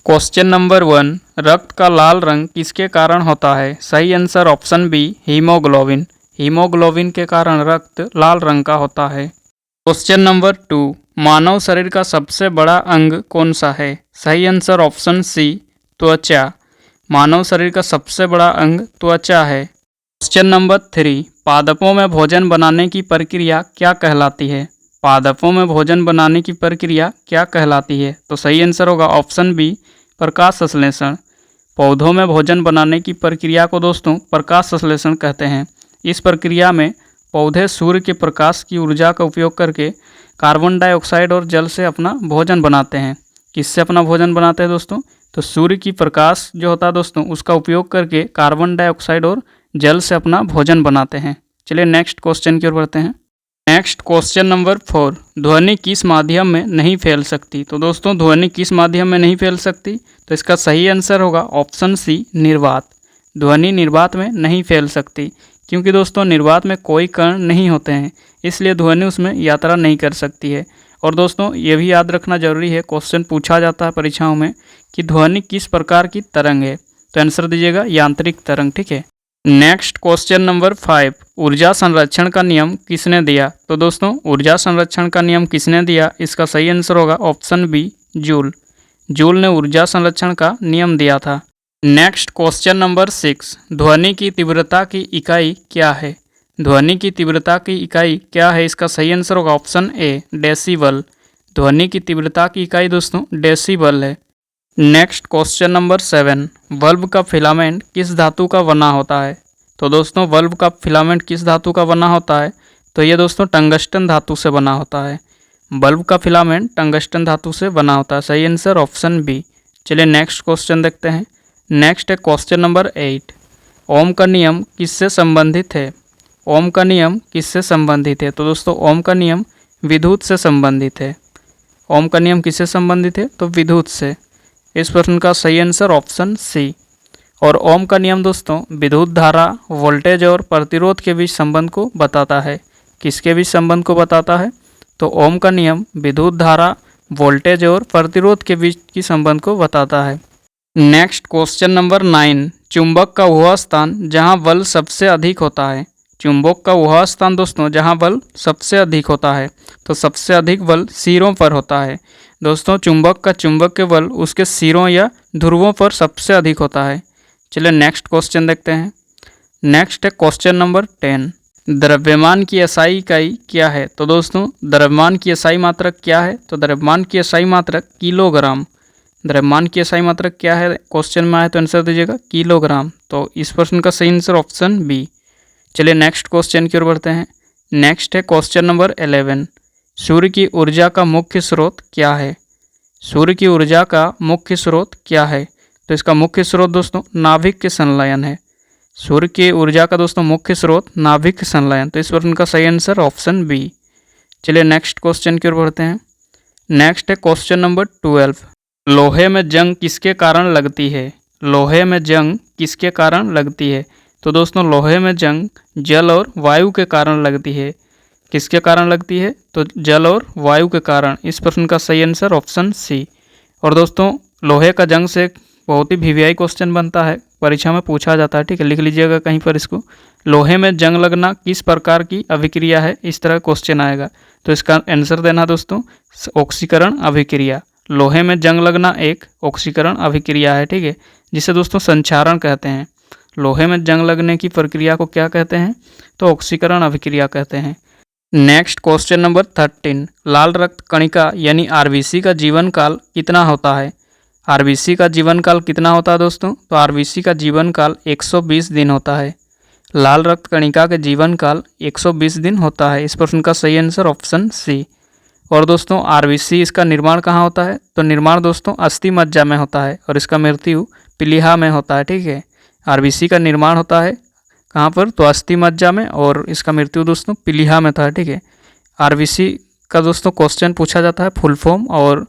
Question number 1, रक्त का लाल रंग किसके कारण होता है? सही answer option B, haemoglobin. Haemoglobin के कारण रक्त लाल रंग का होता है। क्वेश्चन नंबर 2, मानव शरीर का सबसे बड़ा अंग कौन सा है? सही आंसर ऑप्शन सी, त्वचा। मानव शरीर का सबसे बड़ा अंग त्वचा है। क्वेश्चन नंबर 3, पादपों में भोजन बनाने की प्रक्रिया क्या कहलाती है? पादपों में भोजन बनाने की प्रक्रिया क्या कहलाती है? तो सही आंसर होगा ऑप्शन बी, प्रकाश संश्लेषण। पौधों में भोजन बनाने की प्रक्रिया को दोस्तों प्रकाश संश्लेषण कहते हैं। इस प्रक्रिया में पौधे सूर्य के प्रकाश की ऊर्जा का उपयोग करके कार्बन डाइऑक्साइड और जल से अपना भोजन बनाते हैं। किससे अपना भोजन बनाते हैं दोस्तों? तो सूर्य की प्रकाश जो होता है दोस्तों उसका उपयोग करके कार्बन डाइऑक्साइड और जल से अपना भोजन बनाते हैं। चलिए नेक्स्ट क्वेश्चन की ओर बढ़ते हैं। नेक्स्ट क्वेश्चन नंबर 4, ध्वनि किस माध्यम में नहीं फैल सकती? तो दोस्तों ध्वनि किस माध्यम में नहीं फैल सकती? तो इसका सही आंसर होगा ऑप्शन सी, निर्वात। ध्वनि निर्वात में नहीं फैल सकती क्योंकि दोस्तों निर्वात में कोई कण नहीं होते हैं, इसलिए ध्वनि उसमें यात्रा नहीं कर सकती है। और दोस्तों ये भी याद रखना जरूरी है, क्वेश्चन पूछा जाता है परीक्षाओं में कि ध्वनि किस प्रकार की तरंग है, तो आंसर दीजिएगा यांत्रिक तरंग। ठीक है। नेक्स्ट क्वेश्चन नंबर 5, ऊर्जा संरक्षण का नियम किसने दिया? तो दोस्तों ऊर्जा संरक्षण का नियम किसने दिया? इसका सही आंसर होगा ऑप्शन बी, जूल। जूल ने ऊर्जा संरक्षण का नियम दिया था। नेक्स्ट क्वेश्चन नंबर 6, ध्वनि की तीव्रता की इकाई क्या है? ध्वनि की तीव्रता की इकाई क्या है? इसका सही आंसर होगा ऑप्शन ए, डेसिबल। ध्वनि की तीव्रता की इकाई दोस्तों डेसिबल है। नेक्स्ट क्वेश्चन नंबर 7, बल्ब का फिलामेंट किस धातु का बना होता है? तो दोस्तों बल्ब का फिलामेंट किस धातु का बना होता है? तो ये दोस्तों टंगस्टन धातु से बना होता है। बल्ब का फिलामेंट टंगस्टन धातु से बना होता है। सही आंसर ऑप्शन बी। चलिए नेक्स्ट क्वेश्चन देखते हैं। नेक्स्ट है क्वेश्चन नंबर 8, ओम का नियम किससे संबंधित है? ओम का नियम किससे संबंधित है? तो दोस्तों ओम का नियम विद्युत से संबंधित है। ओम का नियम किससे संबंधित है? तो विद्युत से। इस प्रश्न का सही आंसर ऑप्शन सी। और ओम का नियम दोस्तों विद्युत धारा, वोल्टेज और प्रतिरोध के बीच संबंध को बताता है। किसके बीच संबंध को बताता है? तो ओम का नियम विद्युत धारा, वोल्टेज और प्रतिरोध के बीच की संबंध को बताता है। नेक्स्ट क्वेश्चन नंबर 9, चुंबक का वह स्थान जहां बल सबसे अधिक होता है? चुंबक का वह स्थान दोस्तों जहां बल सबसे अधिक होता है, तो सबसे अधिक बल सिरों पर होता है। दोस्तों चुंबक का चुंबकीय बल उसके सिरों या ध्रुवों पर सबसे अधिक होता है। चलिए नेक्स्ट क्वेश्चन देखते हैं। नेक्स्ट है क्वेश्चन नंबर 10, द्रव्यमान की एसआई इकाई क्या है? तो दोस्तों द्रव्यमान की एसआई मात्रक क्या है? तो द्रव्यमान की एसआई मात्रक किलोग्राम। द्रव्यमान की एसआई मात्रक क्या है? क्वेश्चन में आए तो आंसर दीजिएगा किलोग्राम। तो इस प्रश्न का सही आंसर ऑप्शन बी। चलिए नेक्स्ट क्वेश्चन की ओर बढ़ते हैं। नेक्स्ट है क्वेश्चन नंबर 11, सूर्य की ऊर्जा का मुख्य स्रोत क्या है? सूर्य की ऊर्जा का मुख्य स्रोत क्या है? तो इसका मुख्य स्रोत दोस्तों नाभिक के संलयन है। सूर्य की ऊर्जा का दोस्तों मुख्य स्रोत नाभिक के संलयन। तो इस प्रश्न का सही आंसर ऑप्शन बी। चलिए नेक्स्ट क्वेश्चन की ओर बढ़ते हैं। नेक्स्ट है क्वेश्चन नंबर 12, लोहे में जंग किसके कारण लगती है? लोहे में जंग किसके कारण लगती है? तो दोस्तों लोहे में जंग जल और वायु के कारण लगती है। किसके कारण लगती है? तो जल और वायु के कारण। इस प्रश्न का सही आंसर ऑप्शन सी। और दोस्तों लोहे का जंग से बहुत ही वीवीआई क्वेश्चन बनता है, परीक्षा में पूछा जाता है। ठीक है, लिख लीजिएगा कहीं पर इसको। लोहे में जंग लगना किस प्रकार की अभिक्रिया है? इस तरह क्वेश्चन आएगा, तो इसका आंसर देना दोस्तों ऑक्सीकरण अभिक्रिया। लोहे में जंग लगना एक ऑक्सीकरण अभिक्रिया है। ठीक है, जिसे दोस्तों संक्षारण कहते हैं। लोहे में जंग लगने की प्रक्रिया को क्या कहते हैं? तो ऑक्सीकरण अभिक्रिया कहते हैं। नेक्स्ट क्वेश्चन नंबर 13, लाल रक्त कणिका यानी आरबीसी का जीवन काल कितना होता है? आरबीसी का जीवन काल कितना होता है दोस्तों? तो आरबीसी का जीवन काल 120 दिन होता है। लाल रक्त कणिका का जीवन काल 120 दिन होता है। इस प्रश्न का सही आंसर ऑप्शन सी। और दोस्तों आरबीसी इसका निर्माण कहाँ होता है? तो निर्माण दोस्तों अस्थि मज्जा में होता है और इसका मृत्यु प्लीहा में होता है। ठीक है, आरबीसी का निर्माण होता है कहाँ पर? तो अस्थि मज्जा में, और इसका मृत्यु दोस्तों प्लीहा में था। ठीक है, आरबीसी का दोस्तों क्वेश्चन पूछा जाता है फुल फॉर्म, और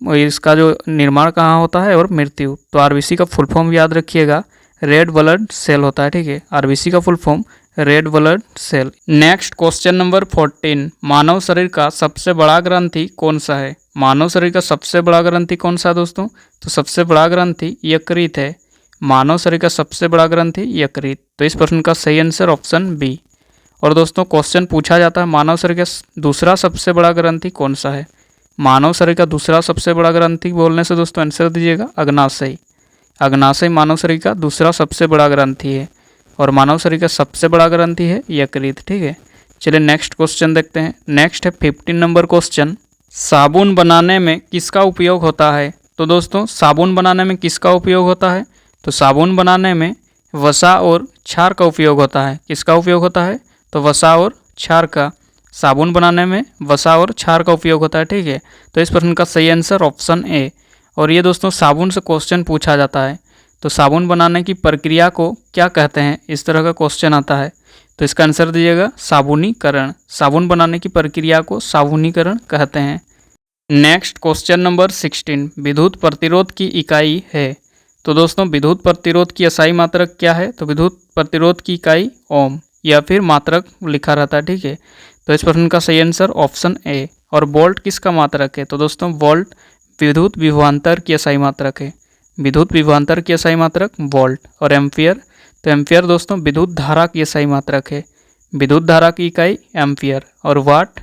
इसका जो निर्माण कहाँ होता है और मृत्यु। तो आरबीसी का फुल फॉर्म याद रखिएगा, रेड ब्लड सेल होता है। ठीक है, आरबीसी का full form red blood cell. Next question number 14, मानव शरीर का सबसे बड़ा ग्रंथि कौन सा है? मानव शरीर का सबसे बड़ा ग्रंथि कौन सा है दोस्तों? तो सबसे बड़ा ग्रंथि यकृत है। मानव शरीर का सबसे बड़ा ग्रंथि यकृत। तो इस प्रश्न का सही आंसर ऑप्शन बी। और दोस्तों क्वेश्चन पूछा जाता है मानव शरीर का दूसरा सबसे बड़ा ग्रंथि कौन सा है? मानव शरीर का दूसरा सबसे बड़ा ग्रंथि बोलने से दोस्तों आंसर दीजिएगा अग्नाशय। अग्नाशय मानव शरीर का दूसरा सबसे बड़ा ग्रंथि है और मानव शरीर का सबसे बड़ा ग्रंथि है यकृत। ठीक है, चलिए नेक्स्ट क्वेश्चन देखते हैं। नेक्स्ट है 15 नंबर क्वेश्चन, साबुन बनाने में किसका उपयोग होता है? तो दोस्तों साबुन बनाने में किसका उपयोग होता है? तो साबुन बनाने में वसा और क्षार का उपयोग होता है। किसका उपयोग होता है? तो वसा और क्षार का। साबुन बनाने में वसा और क्षार का उपयोग होता है। ठीक है, तो इस प्रश्न का सही आंसर ऑप्शन ए। और ये दोस्तों साबुन से क्वेश्चन पूछा जाता है, तो साबुन बनाने की प्रक्रिया को क्या कहते हैं, इस तरह का क्वेश्चन आता है। तो इसका आंसर दीजिएगा साबुनीकरण। साबुन बनाने की प्रक्रिया को साबुनीकरण कहते हैं। नेक्स्ट क्वेश्चन नंबर 16, विद्युत प्रतिरोध की इकाई है। तो दोस्तों विद्युत प्रतिरोध की असाई मात्रक क्या है? तो विद्युत प्रतिरोध की इकाई ओम या फिर मात्रक लिखा रहता है। ठीक है, तो इस प्रश्न का सही आंसर ऑप्शन ए। और वोल्ट किसका मात्रक है? तो दोस्तों वोल्ट विद्युत विभवांतर की असाई मात्रक है। विद्युत विभवांतर की असाई मात्रक वोल्ट। और एम्पियर, तो एम्पियर दोस्तों विद्युत धारा की असाई मात्रक है। विद्युत धारा की इकाई एम्पियर। और वाट,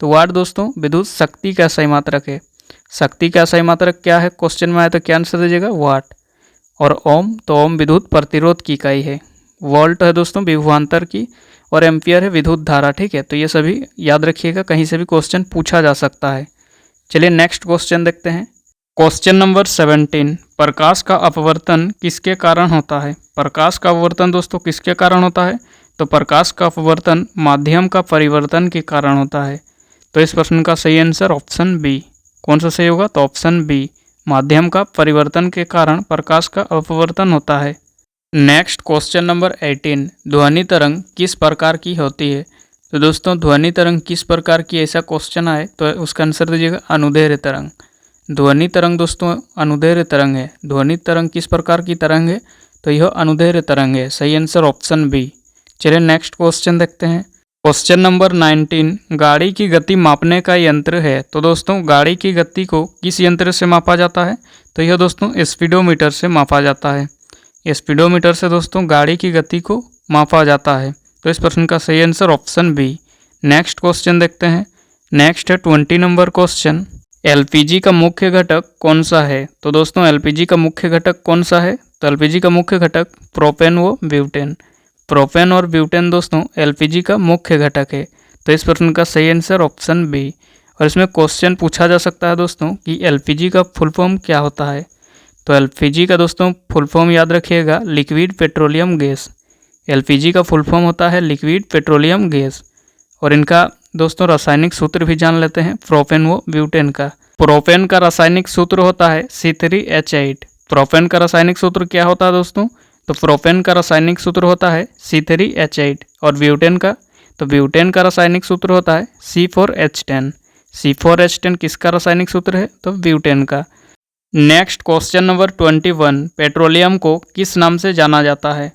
तो वाट दोस्तों विद्युत शक्ति का असाई मात्रक है। शक्ति का असाई मात्रक क्या है क्वेश्चन में आए तो क्या आंसर दीजिएगा? वाट। और ओम, तो ओम विद्युत प्रतिरोध की इकाई है। वोल्ट है दोस्तों विभवांतर की और एम्पियर है विद्युत धारा। ठीक है, तो ये सभी याद रखिएगा, कहीं से भी क्वेश्चन पूछा जा सकता है। चलिए नेक्स्ट क्वेश्चन देखते हैं। क्वेश्चन नंबर 17, प्रकाश का अपवर्तन किसके कारण होता है? प्रकाश का अपवर्तन दोस्तों किसके कारण होता है? तो प्रकाश का अपवर्तन माध्यम का परिवर्तन के कारण होता है। तो इस प्रश्न का सही आंसर ऑप्शन बी। कौन सा सही होगा? तो ऑप्शन बी, माध्यम का परिवर्तन के कारण प्रकाश का अपवर्तन होता है। नेक्स्ट क्वेश्चन नंबर 18, ध्वनि तरंग किस प्रकार की होती है? तो दोस्तों ध्वनि तरंग किस प्रकार की, ऐसा क्वेश्चन आए तो उसका आंसर दीजिएगा अनुदैर्घ्य तरंग। ध्वनि तरंग दोस्तों अनुदैर्घ्य तरंग है। ध्वनि तरंग किस प्रकार की तरंग है? तो यह अनुदैर्घ्य तरंग है। सही आंसर ऑप्शन बी। चलिए नेक्स्ट क्वेश्चन देखते हैं। क्वेश्चन नंबर 19, गाड़ी की गति मापने का यंत्र है। तो दोस्तों गाड़ी की गति को किस यंत्र से मापा जाता है? तो यह दोस्तों स्पीडोमीटर से मापा जाता है। स्पीडोमीटर से दोस्तों गाड़ी की गति को मापा जाता है। तो इस प्रश्न का सही answer option B. Next question देखते हैं। नेक्स्ट है 20 नंबर क्वेश्चन, एलपीजी का मुख्य घटक कौन सा है? तो दोस्तों एलपीजी का मुख्य घटक कौन सा है? तो एलपीजी का मुख्य घटक प्रोपेन व ब्यूटेन। प्रोपेन और ब्यूटेन दोस्तों एलपीजी का मुख्य घटक है। तो इस प्रश्न का सही आंसर ऑप्शन बी। और इसमें क्वेश्चन पूछा जा सकता है दोस्तों कि एलपीजी का फुल फॉर्म क्या होता है? तो एलपीजी का दोस्तों फुल फॉर्म याद रखिएगा लिक्विड पेट्रोलियम गैस। एलपीजी का फुल फॉर्म होता है लिक्विड पेट्रोलियम गैस। और इनका दोस्तों रासायनिक सूत्र भी जान लेते हैं, प्रोपेन व ब्यूटेन का। प्रोपेन का रासायनिक सूत्र होता है C3H8। प्रोपेन का रासायनिक सूत्र क्या होता है दोस्तों? तो प्रोपेन का रासायनिक सूत्र होता है C3H8। और ब्यूटेन का, तो ब्यूटेन का रासायनिक सूत्र होता है C4H10। C4H10 किसका रासायनिक सूत्र है? तो ब्यूटेन का। नेक्स्ट क्वेश्चन नंबर 21, पेट्रोलियम को किस नाम से जाना जाता है?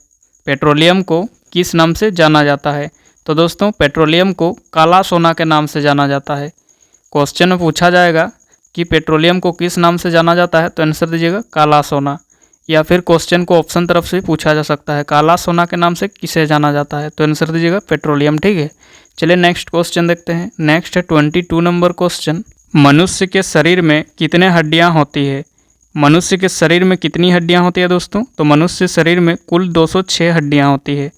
पेट्रोलियम को किस नाम से जाना जाता है? तो दोस्तों पेट्रोलियम को काला सोना के नाम से जाना जाता है। क्वेश्चन में पूछा जाएगा कि पेट्रोलियम को किस नाम से जाना जाता है, तो आंसर दीजिएगा काला सोना। या फिर क्वेश्चन को ऑप्शन तरफ से पूछा जा सकता है, काला सोना के नाम से किसे जाना जाता है, तो आंसर दीजिएगा पेट्रोलियम। ठीक है, चलिए नेक्स्ट क्वेश्चन देखते हैं। नेक्स्ट है 22 नंबर क्वेश्चन, मनुष्य के शरीर में कितने हड्डियां होती है? मनुष्य के शरीर में कितनी हड्डियां होती है दोस्तों? तो मनुष्य शरीर में कुल 206 हड्डियां होती है।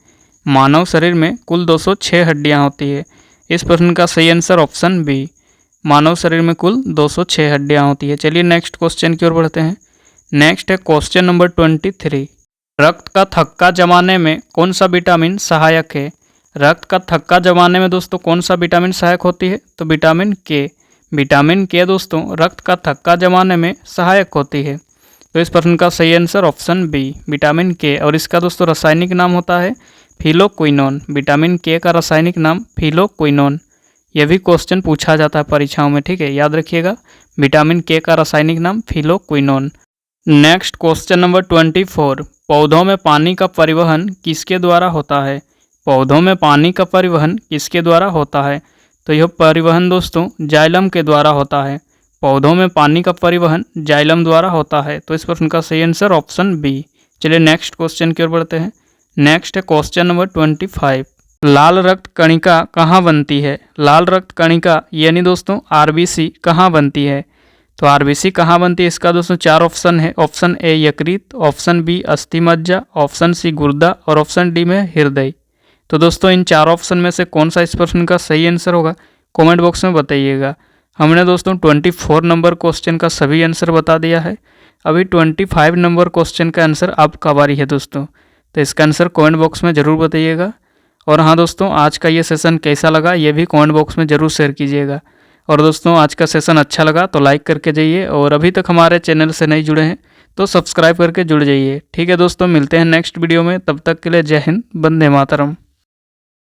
मानव शरीर में कुल 206 हड्डियां होती है। इस प्रश्न का सही आंसर ऑप्शन बी, मानव शरीर में कुल 206 हड्डियां होती है। चलिए नेक्स्ट क्वेश्चन की ओर बढ़ते हैं। नेक्स्ट है क्वेश्चन नंबर 23, रक्त का थक्का जमाने में कौन सा विटामिन सहायक है? रक्त का थक्का जमाने में दोस्तों कौन सा विटामिन सहायक होती है? तो विटामिन के। विटामिन के दोस्तों रक्त का थक्का जमाने में सहायक होती है। तो इस प्रश्न का सही आंसर ऑप्शन बी, विटामिन के। और इसका दोस्तों रासायनिक नाम होता है फिलोक्विनोन। विटामिन के का रासायनिक नाम फिलोक्विनोन। यह भी क्वेश्चन पूछा जाता है परीक्षाओं में। ठीक है, याद रखिएगा, विटामिन के का रासायनिक नाम फिलोक्विनोन। नेक्स्ट क्वेश्चन नंबर 24, पौधों में पानी का परिवहन किसके द्वारा होता है? पौधों में पानी का परिवहन किसके द्वारा होता है? तो यह परिवहन दोस्तों जाइलम के द्वारा होता है। पौधों में पानी का परिवहन जाइलम द्वारा होता है। तो इस प्रश्न का सही आंसर ऑप्शन बी। चलिए नेक्स्ट क्वेश्चन की ओर बढ़ते हैं। नेक्स्ट है क्वेश्चन नंबर 25। लाल रक्त कणिका कहाँ बनती है? लाल रक्त कणिका यानी दोस्तों आरबीसी कहाँ बनती है? तो आरबीसी कहाँ बनती है, इसका दोस्तों 4 ऑप्शन है। ऑप्शन ए यकृत, ऑप्शन बी अस्थि मज्जा, ऑप्शन सी गुर्दा और ऑप्शन डी में हृदय। तो दोस्तों इन 4 ऑप्शन में से कौन सा इस प्रश्न का सही आंसर होगा, कमेंट बॉक्स में बताइएगा। हमने दोस्तों 24 नंबर क्वेश्चन का सभी आंसर बता दिया है। अभी 25 नंबर क्वेश्चन का आंसर आपका बारी है दोस्तों। तो इसका आंसर कमेंट बॉक्स में ज़रूर बताइएगा। और हाँ दोस्तों, आज का ये सेशन कैसा लगा ये भी कमेंट बॉक्स में ज़रूर शेयर कीजिएगा। और दोस्तों आज का सेशन अच्छा लगा तो लाइक करके जाइए, और अभी तक हमारे चैनल से नहीं जुड़े हैं तो सब्सक्राइब करके जुड़ जाइए। ठीक है दोस्तों, मिलते हैं नेक्स्ट वीडियो में। तब तक के लिए जय हिंद, वंदे मातरम।